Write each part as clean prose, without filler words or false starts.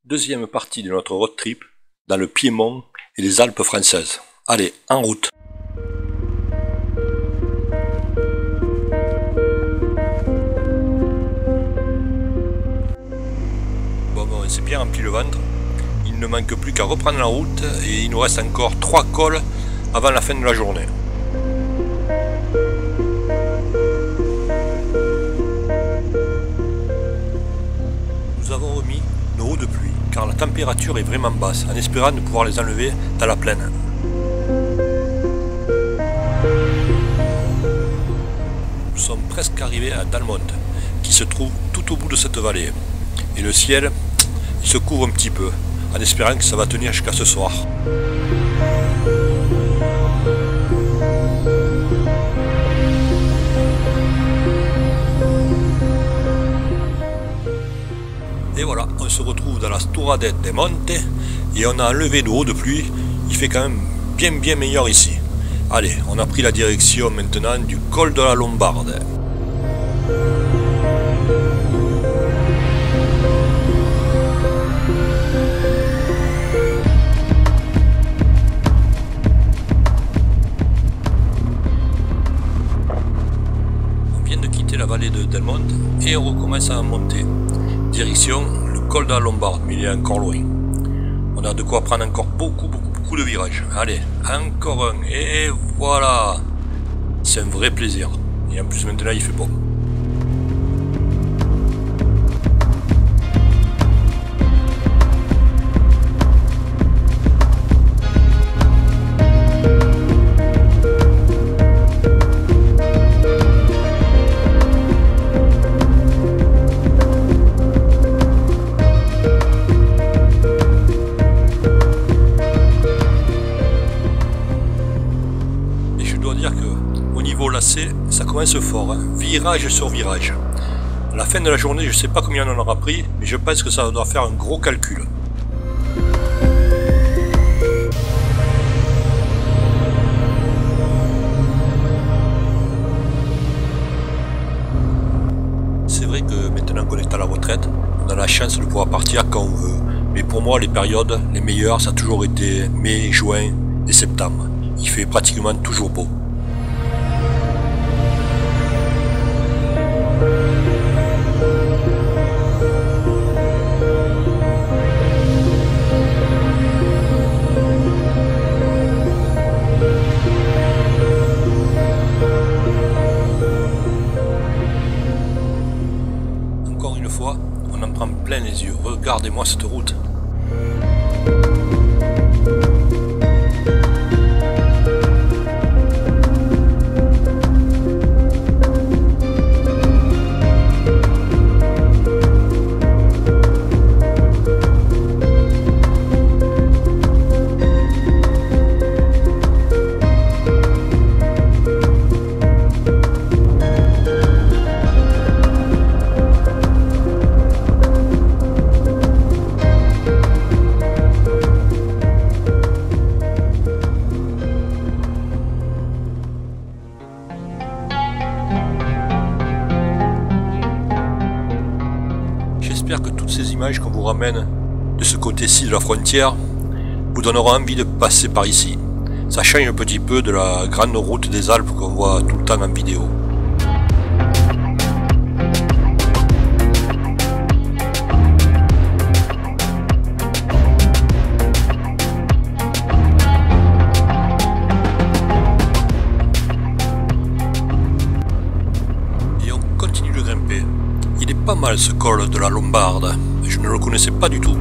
Deuxième partie de notre road trip dans le Piémont et les Alpes françaises. Allez, en route! Bon, on s'est bien rempli le ventre. Il ne manque plus qu'à reprendre la route et il nous reste encore 3 cols avant la fin de la journée. Nous avons remis nos hauts de pluie car la température est vraiment basse, en espérant de pouvoir les enlever dans la plaine. Nous sommes presque arrivés à Dalmont, qui se trouve tout au bout de cette vallée. Et le ciel, il se couvre un petit peu, en espérant que ça va tenir jusqu'à ce soir. Et voilà, on se retrouve dans la Stouradette des Montes et on a enlevé nos hauts de pluie. Il fait quand même bien meilleur ici. Allez, on a pris la direction maintenant du col de la Lombarde. On vient de quitter la vallée de Dalmont et on recommence à monter. Direction le col de la Lombarde, mais il est encore loin. On a de quoi prendre encore beaucoup de virages. Allez, encore un, et voilà! C'est un vrai plaisir. Et en plus maintenant il fait beau. Ça commence fort, hein. Virage sur virage. À la fin de la journée, je ne sais pas combien on en aura pris, mais je pense que ça doit faire un gros calcul. C'est vrai que maintenant qu'on est à la retraite, on a la chance de pouvoir partir quand on veut. Mais pour moi, les périodes les meilleures, ça a toujours été mai, juin et septembre. Il fait pratiquement toujours beau. On en prend plein les yeux. Regardez-moi cette route. J'espère que toutes ces images qu'on vous ramène de ce côté-ci de la frontière vous donneront envie de passer par ici. Ça change un petit peu de la grande route des Alpes qu'on voit tout le temps en vidéo. Et on continue de grimper. Il est pas mal ce col de la Lombarde, je ne le connaissais pas du tout.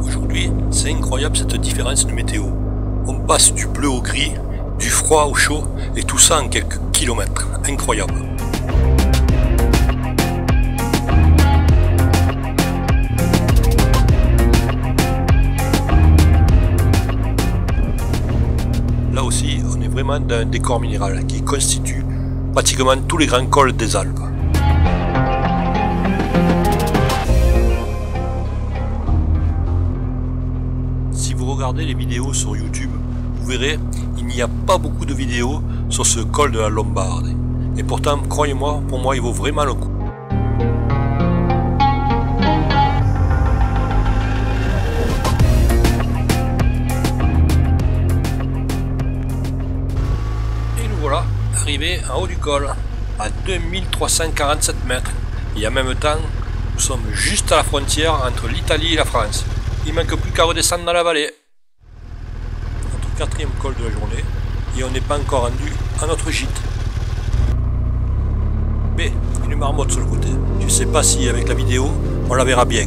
Aujourd'hui, c'est incroyable cette différence de météo. On passe du bleu au gris, du froid au chaud, et tout ça en quelques kilomètres. Incroyable. Là aussi, on est vraiment dans un décor minéral qui constitue pratiquement tous les grands cols des Alpes. regardez les vidéos sur YouTube, vous verrez, il n'y a pas beaucoup de vidéos sur ce col de la Lombarde. Et pourtant, croyez-moi, pour moi, il vaut vraiment le coup. Et nous voilà arrivés en haut du col, à 2347 mètres. Et en même temps, nous sommes juste à la frontière entre l'Italie et la France. Il manque plus qu'à redescendre dans la vallée. Notre quatrième col de la journée, et on n'est pas encore rendu à notre gîte. Mais une marmotte sur le côté. Je ne sais pas si avec la vidéo on la verra bien.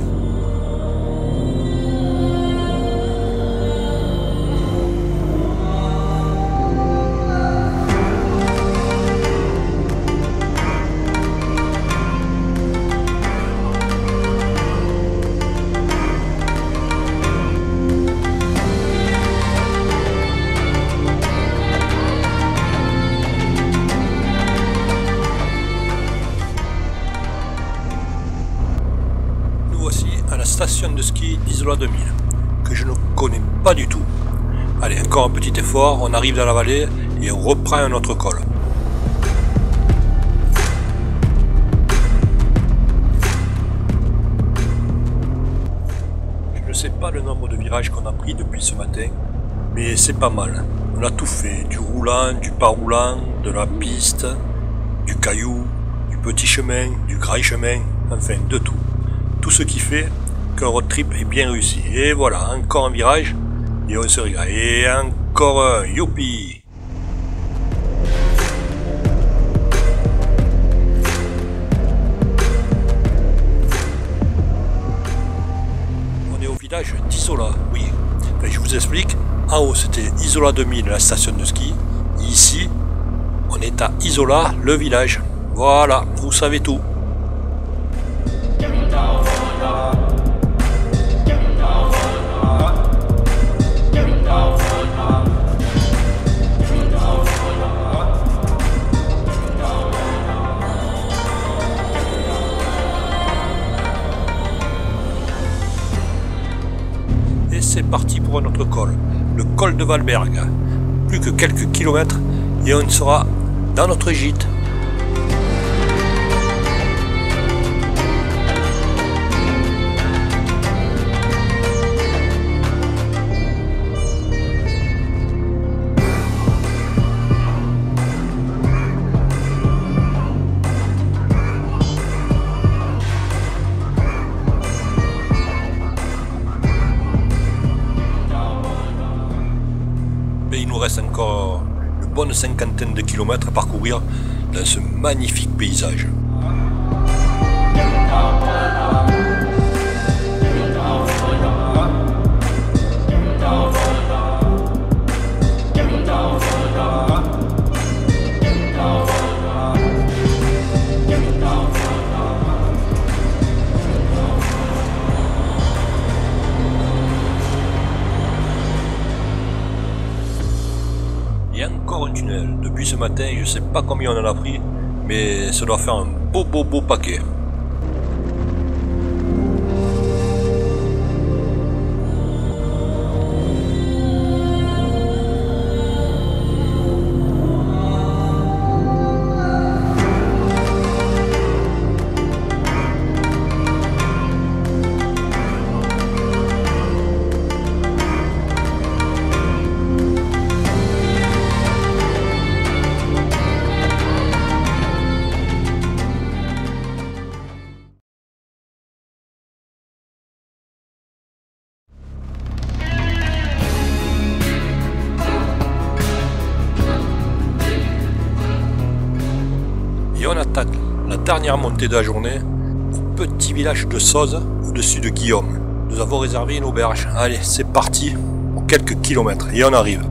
Station de ski d'Isola 2000 que je ne connais pas du tout. Allez, encore un petit effort, on arrive dans la vallée et on reprend un autre col. Je ne sais pas le nombre de virages qu'on a pris depuis ce matin, mais c'est pas mal. On a tout fait, du roulant, du pas roulant, de la piste, du caillou, du petit chemin, du grand chemin, enfin de tout. Tout ce qui fait qu'un road trip est bien réussi. Et voilà, encore un virage, et on se régale. Et encore un, youpi! On est au village d'Isola, oui. Enfin, je vous explique, en haut c'était Isola 2000, la station de ski. Et ici, on est à Isola, le village. Voilà, vous savez tout. C'est parti pour un autre col, le col de Valberg. Plus que quelques kilomètres et on sera dans notre gîte. Il nous reste encore une bonne cinquantaine de kilomètres à parcourir dans ce magnifique paysage. Il y a encore un tunnel. Depuis ce matin, je sais pas combien on en a pris, mais ça doit faire un beau paquet. Et on attaque la dernière montée de la journée au petit village de Soz au-dessus de Guillaume. Nous avons réservé une auberge. Allez, c'est parti pour quelques kilomètres et on arrive.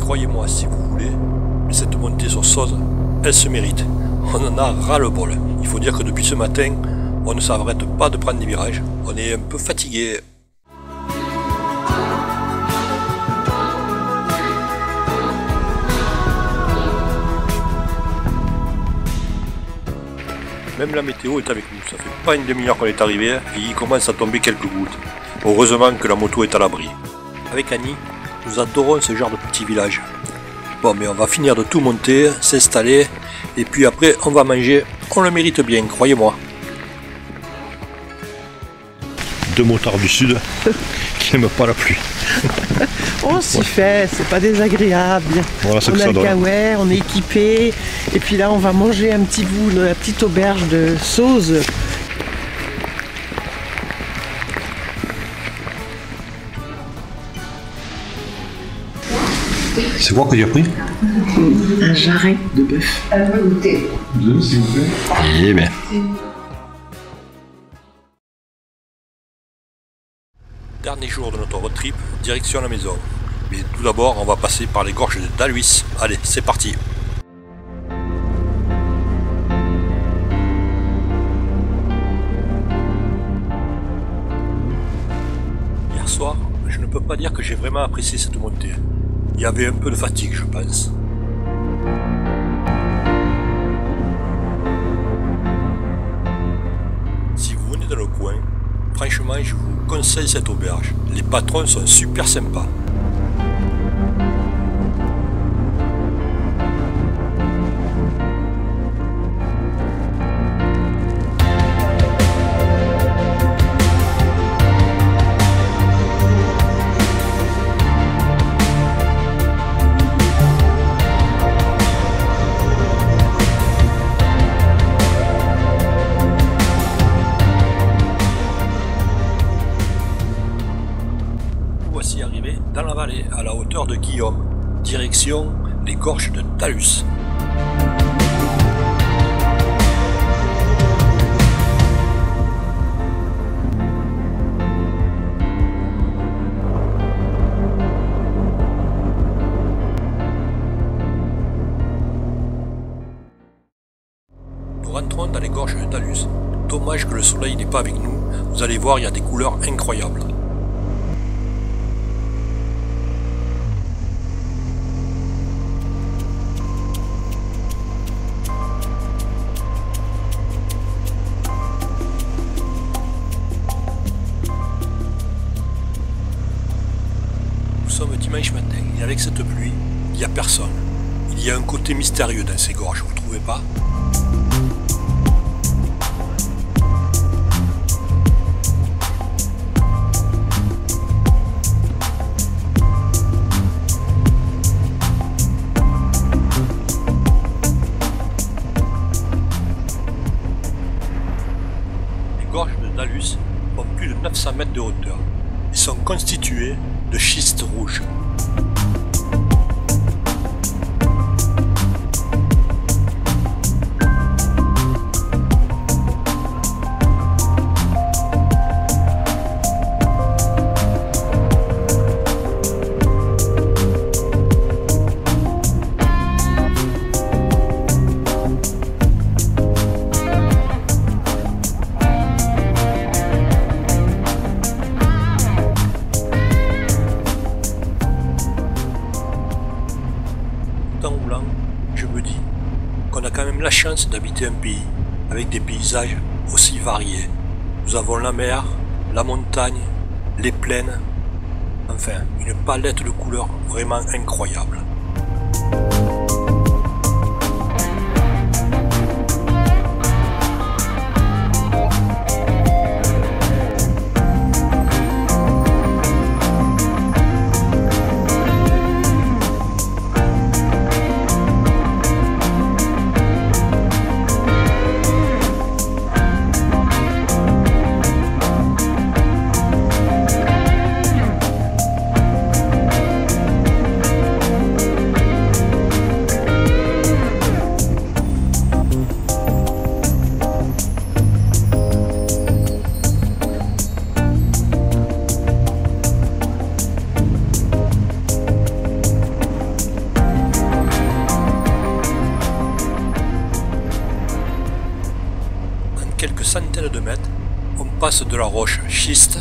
Croyez-moi si vous voulez, mais cette montée sur Soz, elle se mérite. On en a ras le bol. Il faut dire que depuis ce matin, on ne s'arrête pas de prendre des virages, on est un peu fatigué. Même la météo est avec nous, ça fait pas une demi-heure qu'on est arrivé et il commence à tomber quelques gouttes. Heureusement que la moto est à l'abri. Avec Annie, nous adorons ce genre de petit village. Bon, mais on va finir de tout monter, s'installer, et puis après on va manger. On le mérite bien, croyez-moi. Deux motards du sud qui n'aiment pas la pluie. On s'y fait, c'est pas désagréable. Voilà, on a le kawaii, on est équipé, et puis là on va manger un petit bout de la petite auberge de Sauze. C'est quoi que tu as pris? Un jarret de bœuf. Elle veut goûter. Deux, s'il vous plaît. Eh bien. Dernier jour de notre road trip, direction la maison. Mais tout d'abord, on va passer par les gorges de Dalhuis. Allez, c'est parti. Hier soir, je ne peux pas dire que j'ai vraiment apprécié cette montée. Il y avait un peu de fatigue, je pense. Si vous venez dans le coin, franchement, je vous conseille cette auberge. Les patrons sont super sympas. Voici arrivé dans la vallée, à la hauteur de Guillaume, direction les gorges de Talus. Nous rentrons dans les gorges de Talus. Dommage que le soleil n'est pas avec nous, vous allez voir, il y a des couleurs incroyables. Nous sommes dimanche matin et avec cette pluie, il n'y a personne. Il y a un côté mystérieux dans ces gorges, vous ne trouvez pas? Les gorges de Dalus ont plus de 900 mètres de hauteur. Ils sont constitués de schiste rouge. En roulant, je me dis qu'on a quand même la chance d'habiter un pays avec des paysages aussi variés. Nous avons la mer, la montagne, les plaines, enfin une palette de couleurs vraiment incroyable. passe de la roche schiste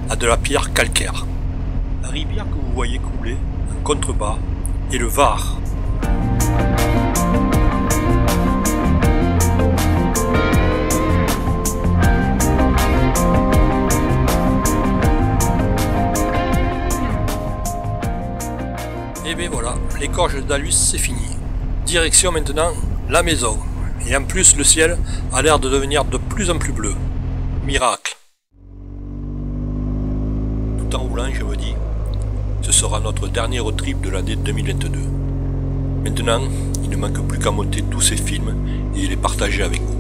à de la pierre calcaire. La rivière que vous voyez couler en contrebas est le Var. Et bien voilà, les gorges d'Alus c'est fini. Direction maintenant la maison. Et en plus le ciel a l'air de devenir de plus en plus bleu. Miracle. Tout en roulant je me dis, ce sera notre dernier road trip de l'année 2022. Maintenant, il ne manque plus qu'à monter tous ces films et les partager avec vous.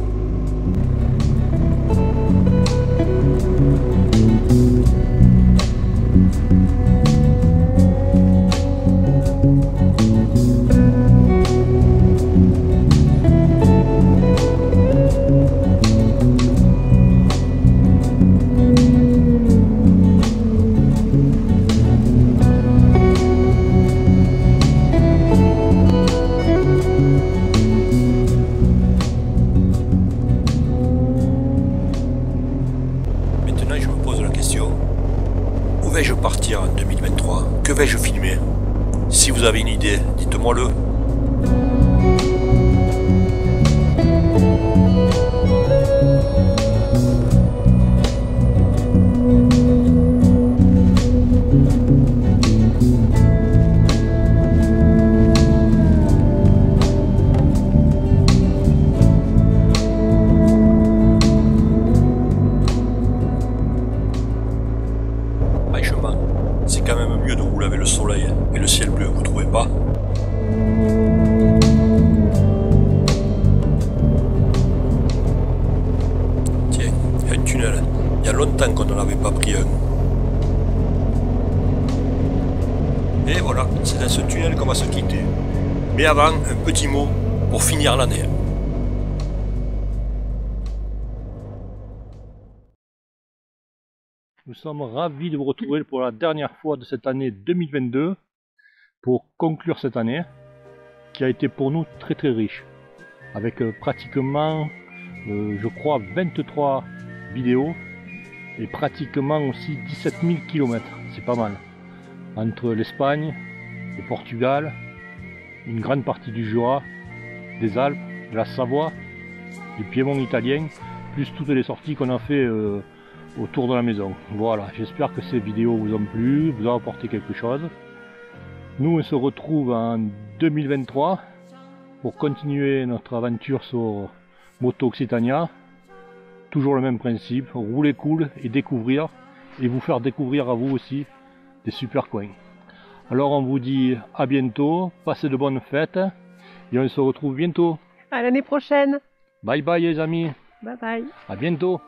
Où vais-je partir en 2023? Que vais-je filmer? Si vous avez une idée, dites-moi-le. C'est quand même mieux de rouler avec le soleil et le ciel bleu, vous trouvez pas? Tiens, un tunnel. Il y a longtemps qu'on n'en avait pas pris un. Et voilà, c'est dans ce tunnel qu'on va se quitter. Mais avant, un petit mot pour finir l'année. Nous sommes ravis de vous retrouver pour la dernière fois de cette année 2022 pour conclure cette année qui a été pour nous très très riche avec pratiquement je crois 23 vidéos et pratiquement aussi 17 000 km, c'est pas mal, entre l'Espagne, le Portugal, une grande partie du Jura, des Alpes, de la Savoie, du Piémont italien, plus toutes les sorties qu'on a fait autour de la maison. Voilà, j'espère que ces vidéos vous ont plu, vous ont apporté quelque chose. Nous on se retrouve en 2023 pour continuer notre aventure sur Moto Occitania. Toujours le même principe, rouler cool et découvrir, et vous faire découvrir à vous aussi des super coins. Alors on vous dit à bientôt, passez de bonnes fêtes et on se retrouve bientôt. À l'année prochaine. Bye bye les amis. Bye bye. À bientôt.